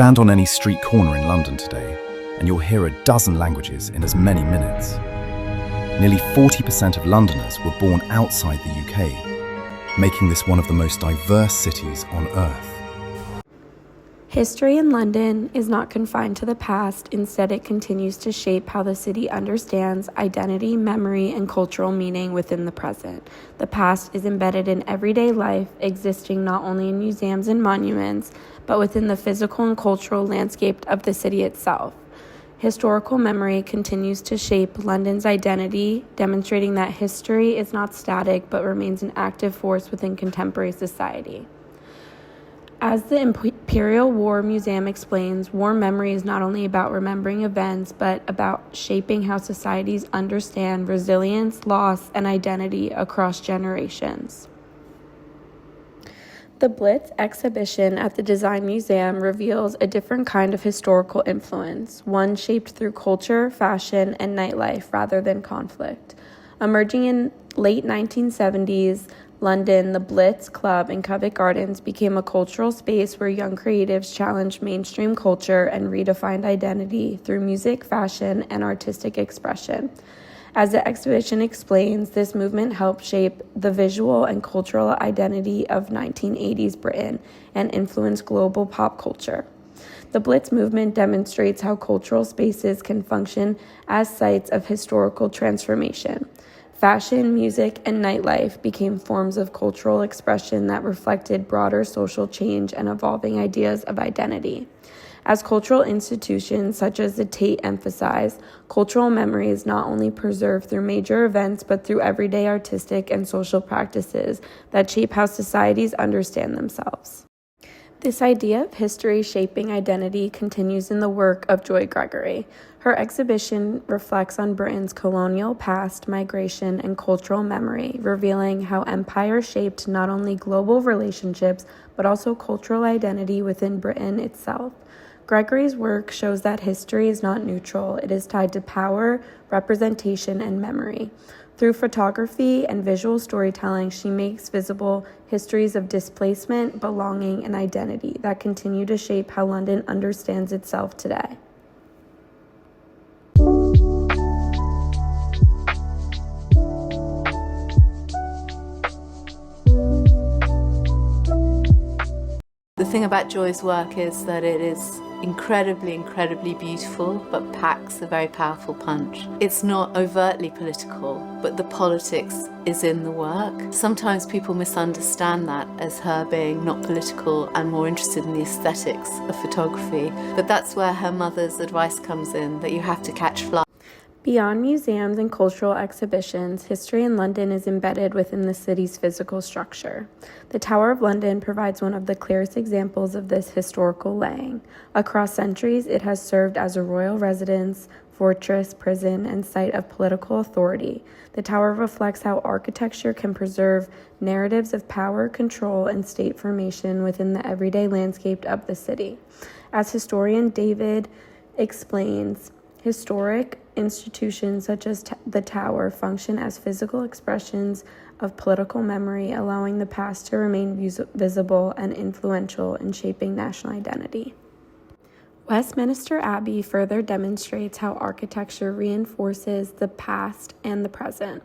Stand on any street corner in London today, and you'll hear a dozen languages in as many minutes. Nearly 40% of Londoners were born outside the UK, making this one of the most diverse cities on Earth. History in London is not confined to the past. Instead, it continues to shape how the city understands identity, memory, and cultural meaning within the present. The past is embedded in everyday life, existing not only in museums and monuments, but within the physical and cultural landscape of the city itself. Historical memory continues to shape London's identity, demonstrating that history is not static but remains an active force within contemporary society. As the Imperial War Museum explains, war memory is not only about remembering events, but about shaping how societies understand resilience, loss, and identity across generations. The Blitz exhibition at the Design Museum reveals a different kind of historical influence, one shaped through culture, fashion, and nightlife rather than conflict. Emerging in late 1970s, London, the Blitz Club in Covent Gardens became a cultural space where young creatives challenged mainstream culture and redefined identity through music, fashion, and artistic expression. As the exhibition explains, this movement helped shape the visual and cultural identity of 1980s Britain and influenced global pop culture. The Blitz movement demonstrates how cultural spaces can function as sites of historical transformation. Fashion, music, and nightlife became forms of cultural expression that reflected broader social change and evolving ideas of identity. As cultural institutions such as the Tate emphasize, cultural memory is not only preserved through major events but through everyday artistic and social practices that shape how societies understand themselves. This idea of history shaping identity continues in the work of Joy Gregory. Her exhibition reflects on Britain's colonial past, migration, and cultural memory, revealing how empire shaped not only global relationships, but also cultural identity within Britain itself. Gregory's work shows that history is not neutral. It is tied to power, representation, and memory. Through photography and visual storytelling, she makes visible histories of displacement, belonging, and identity that continue to shape how London understands itself today. The thing about Joy's work is that it is incredibly beautiful, but packs a very powerful punch. It's not overtly political, but the politics is in the work. Sometimes people misunderstand that as her being not political and more interested in the aesthetics of photography, but that's where her mother's advice comes in, that you have to catch flies. Beyond museums and cultural exhibitions, history in London is embedded within the city's physical structure. The Tower of London provides one of the clearest examples of this historical laying. Across centuries, it has served as a royal residence, fortress, prison, and site of political authority. The tower reflects how architecture can preserve narratives of power, control, and state formation within the everyday landscape of the city. As historian David explains, historic institutions such as the Tower function as physical expressions of political memory, allowing the past to remain visible and influential in shaping national identity. Westminster Abbey further demonstrates how architecture reinforces the past and the present.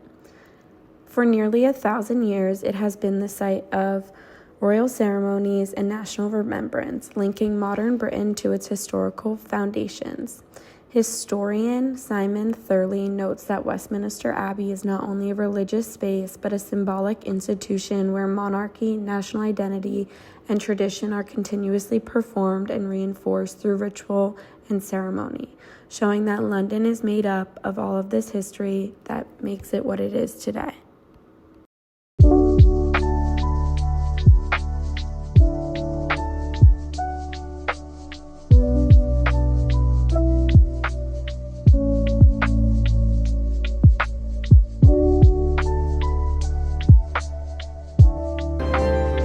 For nearly 1,000 years, it has been the site of royal ceremonies and national remembrance, linking modern Britain to its historical foundations. Historian Simon Thurley notes that Westminster Abbey is not only a religious space, but a symbolic institution where monarchy, national identity, and tradition are continuously performed and reinforced through ritual and ceremony, showing that London is made up of all of this history that makes it what it is today.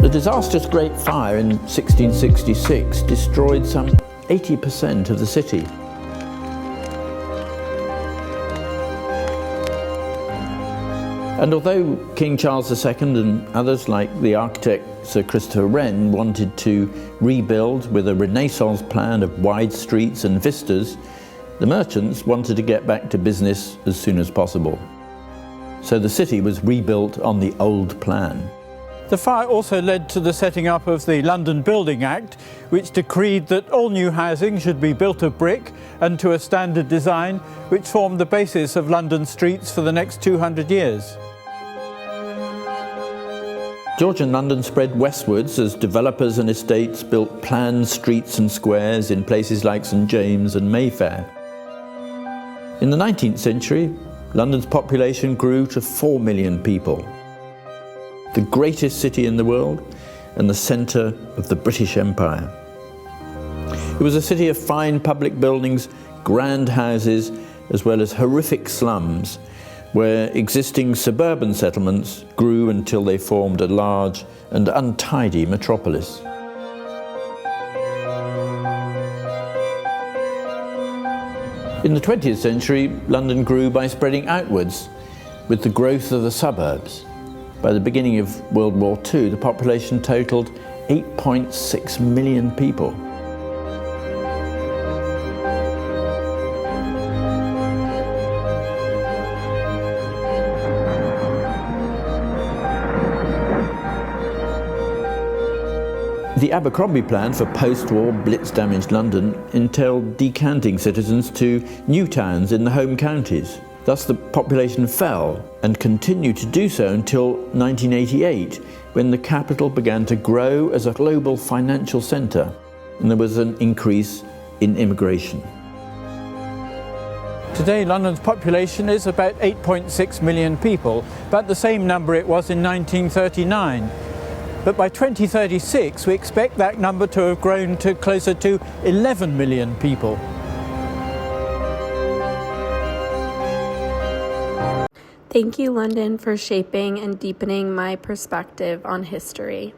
The disastrous Great Fire in 1666 destroyed some 80% of the city. And although King Charles II and others like the architect Sir Christopher Wren wanted to rebuild with a Renaissance plan of wide streets and vistas, the merchants wanted to get back to business as soon as possible. So the city was rebuilt on the old plan. The fire also led to the setting up of the London Building Act, which decreed that all new housing should be built of brick and to a standard design, which formed the basis of London streets for the next 200 years. Georgian London spread westwards as developers and estates built planned streets and squares in places like St James and Mayfair. In the 19th century, London's population grew to 4 million people. The greatest city in the world and the centre of the British Empire. It was a city of fine public buildings, grand houses, as well as horrific slums, where existing suburban settlements grew until they formed a large and untidy metropolis. In the 20th century, London grew by spreading outwards with the growth of the suburbs. By the beginning of World War II, the population totaled 8.6 million people. The Abercrombie plan for post-war blitz-damaged London entailed decanting citizens to new towns in the home counties. Thus the population fell and continued to do so until 1988, when the capital began to grow as a global financial centre and there was an increase in immigration. Today, London's population is about 8.6 million people, about the same number it was in 1939. But by 2036, we expect that number to have grown to closer to 11 million people. Thank you, London, for shaping and deepening my perspective on history.